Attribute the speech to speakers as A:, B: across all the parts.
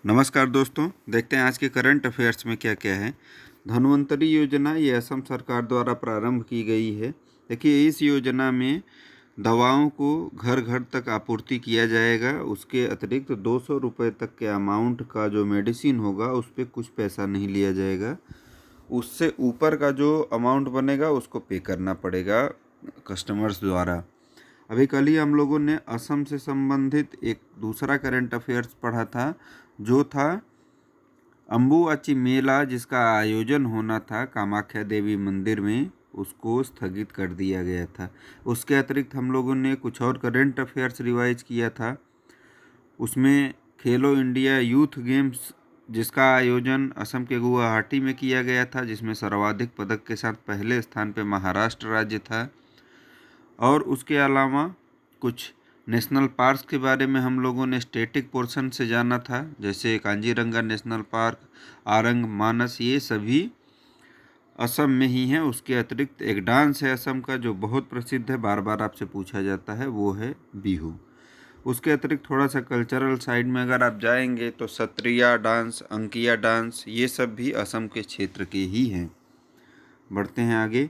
A: नमस्कार दोस्तों, देखते हैं आज के करंट अफेयर्स में क्या क्या है। धन्वंतरी योजना ये असम सरकार द्वारा प्रारंभ की गई है। देखिए, इस योजना में दवाओं को घर घर तक आपूर्ति किया जाएगा। उसके अतिरिक्त 200 रुपये तक के अमाउंट का जो मेडिसिन होगा उस पर कुछ पैसा नहीं लिया जाएगा। उससे ऊपर का जो अमाउंट बनेगा उसको पे करना पड़ेगा कस्टमर्स द्वारा। अभी कल ही हम लोगों ने असम से संबंधित एक दूसरा करंट अफेयर्स पढ़ा था, जो था अम्बुबाची मेला, जिसका आयोजन होना था कामाख्या देवी मंदिर में, उसको स्थगित कर दिया गया था। उसके अतिरिक्त हम लोगों ने कुछ और करंट अफेयर्स रिवाइज किया था। उसमें खेलो इंडिया यूथ गेम्स, जिसका आयोजन असम के गुवाहाटी में किया गया था, जिसमें सर्वाधिक पदक के साथ पहले स्थान पर महाराष्ट्र राज्य था। और उसके अलावा कुछ नेशनल पार्क्स के बारे में हम लोगों ने स्टैटिक पोर्शन से जाना था, जैसे कांजीरंगा नेशनल पार्क, आरंग मानस, ये सभी असम में ही हैं। उसके अतिरिक्त एक डांस है असम का जो बहुत प्रसिद्ध है, बार बार आपसे पूछा जाता है, वो है बिहू। उसके अतिरिक्त थोड़ा सा कल्चरल साइड में अगर आप जाएंगे तो सत्रिया डांस, अंकिया डांस, ये सब भी असम के क्षेत्र के ही हैं। बढ़ते हैं आगे।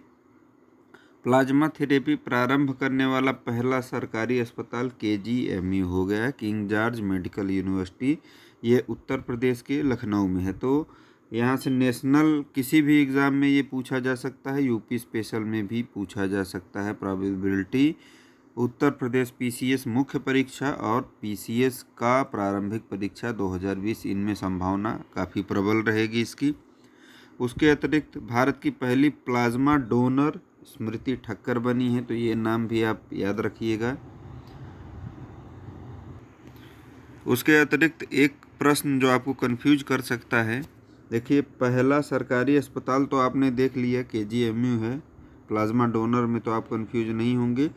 A: प्लाज्मा थेरेपी प्रारंभ करने वाला पहला सरकारी अस्पताल KGMU हो गया, किंग जॉर्ज मेडिकल यूनिवर्सिटी। ये उत्तर प्रदेश के लखनऊ में है। तो यहाँ से नेशनल किसी भी एग्ज़ाम में ये पूछा जा सकता है, यूपी स्पेशल में भी पूछा जा सकता है। प्रोबेबिलिटी उत्तर प्रदेश PCS मुख्य परीक्षा और PCS का प्रारंभिक परीक्षा 2020, इनमें संभावना काफ़ी प्रबल रहेगी इसकी। उसके अतिरिक्त भारत की पहली प्लाज्मा डोनर स्मृति ठक्कर बनी है, तो ये नाम भी आप याद रखिएगा। उसके अतिरिक्त एक प्रश्न जो आपको कंफ्यूज कर सकता है, देखिए, पहला सरकारी अस्पताल तो आपने देख लिया KGMU है, प्लाज्मा डोनर में तो आप कंफ्यूज नहीं होंगे।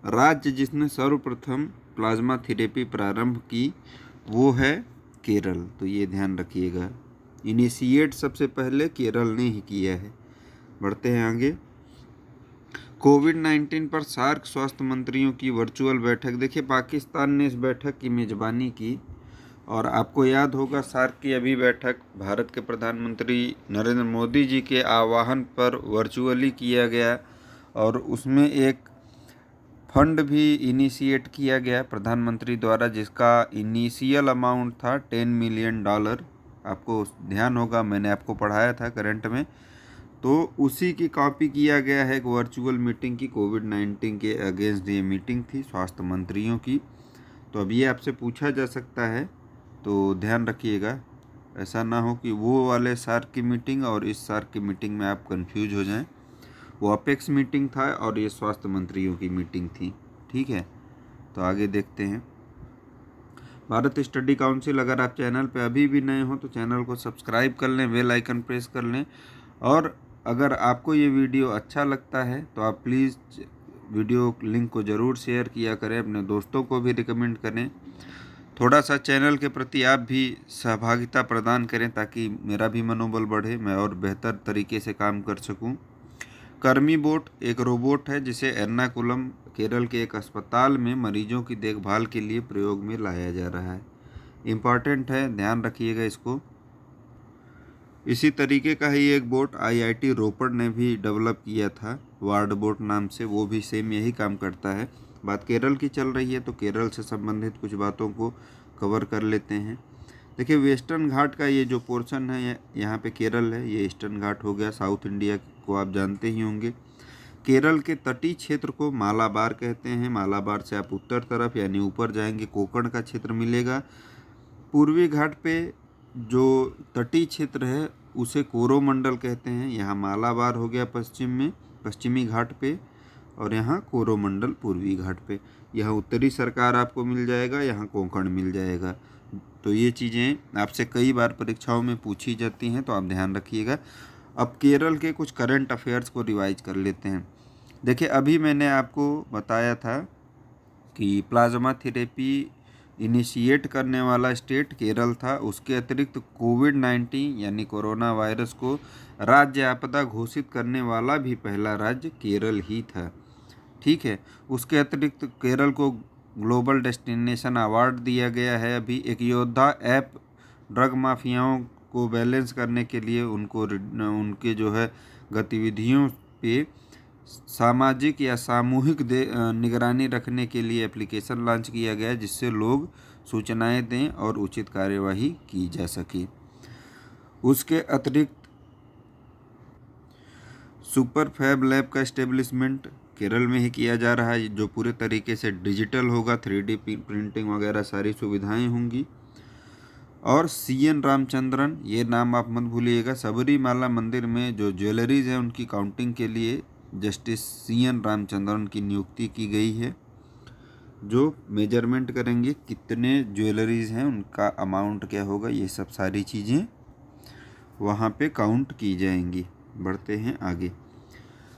A: राज्य जिसने सर्वप्रथम प्लाज्मा थेरेपी प्रारंभ की वो है केरल, तो ये ध्यान रखिएगा। इनिशिएट सबसे पहले केरल ने ही किया है। बढ़ते हैं आगे। कोविड-19 पर सार्क स्वास्थ्य मंत्रियों की वर्चुअल बैठक। देखिए, पाकिस्तान ने इस बैठक की मेज़बानी की, और आपको याद होगा सार्क की अभी बैठक भारत के प्रधानमंत्री नरेंद्र मोदी जी के आह्वान पर वर्चुअली किया गया, और उसमें एक फंड भी इनिशिएट किया गया प्रधानमंत्री द्वारा, जिसका इनिशियल अमाउंट था $10 मिलियन। आपको ध्यान होगा, मैंने आपको पढ़ाया था करंट में। तो उसी की कॉपी किया गया है एक वर्चुअल मीटिंग की। कोविड-19 के अगेंस्ट ये मीटिंग थी स्वास्थ्य मंत्रियों की। तो अब ये आपसे पूछा जा सकता है, तो ध्यान रखिएगा, ऐसा ना हो कि वो वाले सार्क की मीटिंग और इस सार्क की मीटिंग में आप कंफ्यूज हो जाएं। वो अपेक्स मीटिंग था और ये स्वास्थ्य मंत्रियों की मीटिंग थी। ठीक है, तो आगे देखते हैं। भारत स्टडी काउंसिल, अगर आप चैनल पे अभी भी नए हो तो चैनल को सब्सक्राइब कर लें, बेल आइकन प्रेस कर लें। और अगर आपको ये वीडियो अच्छा लगता है तो आप प्लीज़ वीडियो लिंक को ज़रूर शेयर किया करें, अपने दोस्तों को भी रिकमेंड करें। थोड़ा सा चैनल के प्रति आप भी सहभागिता प्रदान करें ताकि मेरा भी मनोबल बढ़े, मैं और बेहतर तरीके से काम कर सकूं। कर्मी बोट एक रोबोट है जिसे एर्नाकुलम केरल के एक अस्पताल में मरीजों की देखभाल के लिए प्रयोग में लाया जा रहा है। इम्पॉर्टेंट है, ध्यान रखिएगा इसको। इसी तरीके का ही एक बोट IIT रोपड़ ने भी डेवलप किया था, वार्ड बोट नाम से, वो भी सेम यही काम करता है। बात केरल की चल रही है तो केरल से संबंधित कुछ बातों को कवर कर लेते हैं। देखिए, वेस्टर्न घाट का ये जो पोर्शन है, यहाँ पे केरल है, ये ईस्टर्न घाट हो गया। साउथ इंडिया को आप जानते ही होंगे। केरल के तटीय क्षेत्र को मालाबार कहते हैं। मालाबार से आप उत्तर तरफ यानी ऊपर जाएंगे, कोंकण का क्षेत्र मिलेगा। पूर्वी घाट पे जो तटीय क्षेत्र है उसे कोरोमंडल कहते हैं। यहाँ मालाबार हो गया पश्चिम में, पश्चिमी घाट पे, और यहाँ कोरोमंडल पूर्वी घाट पे। यहाँ उत्तरी सरकार आपको मिल जाएगा, यहाँ कोंकण मिल जाएगा। तो ये चीज़ें आपसे कई बार परीक्षाओं में पूछी जाती हैं, तो आप ध्यान रखिएगा। अब केरल के कुछ करंट अफेयर्स को रिवाइज कर लेते हैं। देखिए, अभी मैंने आपको बताया था कि प्लाज्मा थेरेपी इनिशिएट करने वाला स्टेट केरल था। उसके अतिरिक्त कोविड-19 यानी कोरोना वायरस को राज्य आपदा घोषित करने वाला भी पहला राज्य केरल ही था। ठीक है, उसके अतिरिक्त केरल को ग्लोबल डेस्टिनेशन अवार्ड दिया गया है। अभी एक योद्धा ऐप ड्रग माफियाओं को बैलेंस करने के लिए उनके जो है गतिविधियों पे सामाजिक या सामूहिक निगरानी रखने के लिए एप्लीकेशन लॉन्च किया गया है, जिससे लोग सूचनाएं दें और उचित कार्यवाही की जा सके। उसके अतिरिक्त सुपर फैब लैब का इस्टेब्लिशमेंट केरल में ही किया जा रहा है, जो पूरे तरीके से डिजिटल होगा, 3D प्रिंटिंग वगैरह सारी सुविधाएं होंगी। और CN रामचंद्रन, ये नाम आप मत भूलिएगा, सबरीमाला मंदिर में जो ज्वेलरीज हैं उनकी काउंटिंग के लिए जस्टिस CN रामचंद्रन की नियुक्ति की गई है, जो मेजरमेंट करेंगे कितने ज्वेलरीज हैं, उनका अमाउंट क्या होगा, ये सब सारी चीज़ें वहाँ पे काउंट की जाएंगी। बढ़ते हैं आगे।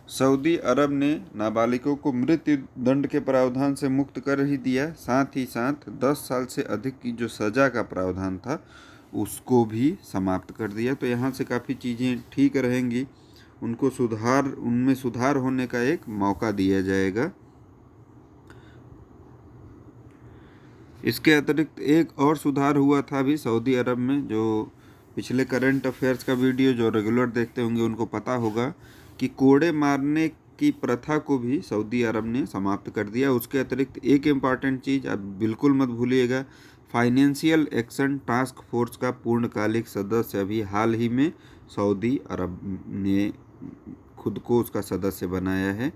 A: सऊदी अरब ने नाबालिगों को मृत्यु दंड के प्रावधान से मुक्त कर ही दिया, साथ ही साथ 10 साल से अधिक की जो सज़ा का प्रावधान था उसको भी समाप्त कर दिया। तो यहाँ से काफ़ी चीज़ें ठीक रहेंगी, उनमें सुधार होने का एक मौका दिया जाएगा। इसके अतिरिक्त एक और सुधार हुआ था अभी सऊदी अरब में, जो पिछले करंट अफेयर्स का वीडियो जो रेगुलर देखते होंगे उनको पता होगा कि कोड़े मारने की प्रथा को भी सऊदी अरब ने समाप्त कर दिया। उसके अतिरिक्त एक इम्पॉर्टेंट चीज़ आप बिल्कुल मत भूलिएगा, फाइनेंशियल एक्शन टास्क फोर्स का पूर्णकालिक सदस्य अभी हाल ही में सऊदी अरब ने खुद को उसका सदस्य बनाया है।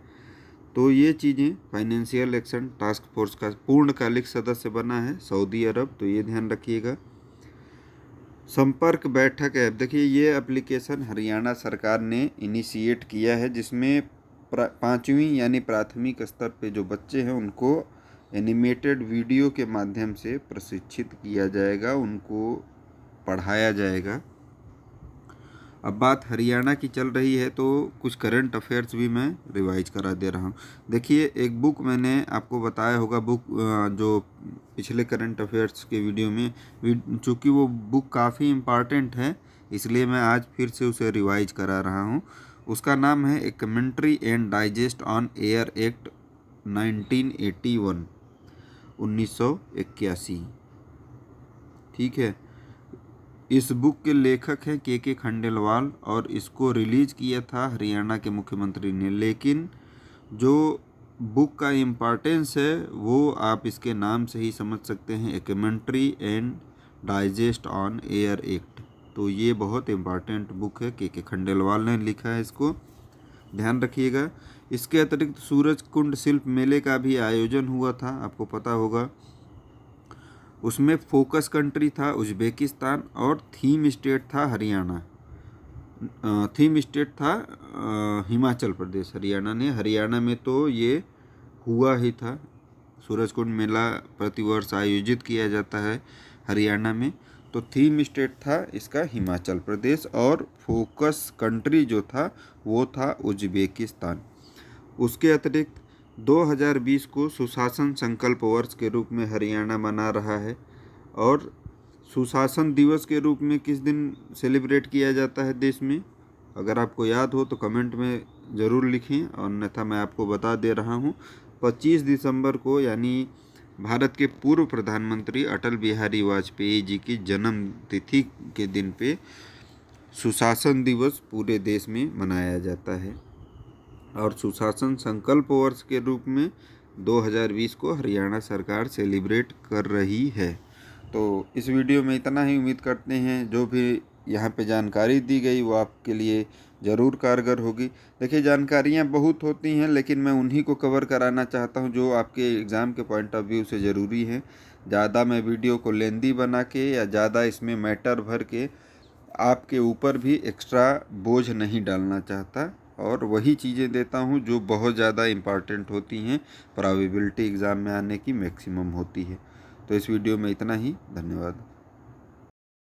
A: तो ये चीज़ें, फाइनेंशियल एक्शन टास्क फोर्स का पूर्णकालिक सदस्य बना है सऊदी अरब, तो ये ध्यान रखिएगा। संपर्क बैठक ऐप, देखिए ये एप्लीकेशन हरियाणा सरकार ने इनिशिएट किया है, जिसमें 5वीं यानी प्राथमिक स्तर पे जो बच्चे हैं उनको एनिमेटेड वीडियो के माध्यम से प्रशिक्षित किया जाएगा, उनको पढ़ाया जाएगा। अब बात हरियाणा की चल रही है तो कुछ करंट अफेयर्स भी मैं रिवाइज करा दे रहा हूँ। देखिए एक बुक मैंने आपको बताया होगा, बुक जो पिछले करंट अफेयर्स के वीडियो में, चूँकि वो बुक काफ़ी इम्पॉर्टेंट है इसलिए मैं आज फिर से उसे रिवाइज करा रहा हूँ। उसका नाम है a commentary and digest on Air Act 1981, 1981। ठीक है, इस बुक के लेखक हैं के खंडेलवाल और इसको रिलीज़ किया था हरियाणा के मुख्यमंत्री ने। लेकिन जो बुक का इम्पॉर्टेंस है वो आप इसके नाम से ही समझ सकते हैं, a commentary and digest on Air Act. तो ये बहुत इम्पॉर्टेंट बुक है, के खंडेलवाल ने लिखा है, इसको ध्यान रखिएगा। इसके अतिरिक्त सूरजकुंड शिल्प मेले का भी आयोजन हुआ था, आपको पता होगा। उसमें फोकस कंट्री था उज्बेकिस्तान और थीम स्टेट था हरियाणा, थीम स्टेट था हिमाचल प्रदेश। हरियाणा में तो ये हुआ ही था। सूरजकुंड मेला प्रतिवर्ष आयोजित किया जाता है हरियाणा में, तो थीम स्टेट था इसका हिमाचल प्रदेश और फोकस कंट्री जो था वो था उज्बेकिस्तान। उसके अतिरिक्त 2020 को सुशासन संकल्प वर्ष के रूप में हरियाणा मना रहा है। और सुशासन दिवस के रूप में किस दिन सेलिब्रेट किया जाता है देश में, अगर आपको याद हो तो कमेंट में ज़रूर लिखें, और अन्यथा मैं आपको बता दे रहा हूँ। 25 दिसंबर को, यानी भारत के पूर्व प्रधानमंत्री अटल बिहारी वाजपेयी जी की जन्म तिथि के दिन पे सुशासन दिवस पूरे देश में मनाया जाता है। और सुशासन संकल्प वर्ष के रूप में 2020 को हरियाणा सरकार सेलिब्रेट कर रही है। तो इस वीडियो में इतना ही, उम्मीद करते हैं जो भी यहाँ पे जानकारी दी गई वो आपके लिए ज़रूर कारगर होगी। देखिए जानकारियाँ बहुत होती हैं, लेकिन मैं उन्हीं को कवर कराना चाहता हूँ जो आपके एग्ज़ाम के पॉइंट ऑफ व्यू से ज़रूरी है। ज़्यादा मैं वीडियो को लेंदी बना के या ज़्यादा इसमें मैटर भर के आपके ऊपर भी एक्स्ट्रा बोझ नहीं डालना चाहता, और वही चीज़ें देता हूँ जो बहुत ज़्यादा इम्पॉर्टेंट होती हैं, प्रोबेबिलिटी एग्ज़ाम में आने की मैक्सिमम होती है। तो इस वीडियो में इतना ही, धन्यवाद।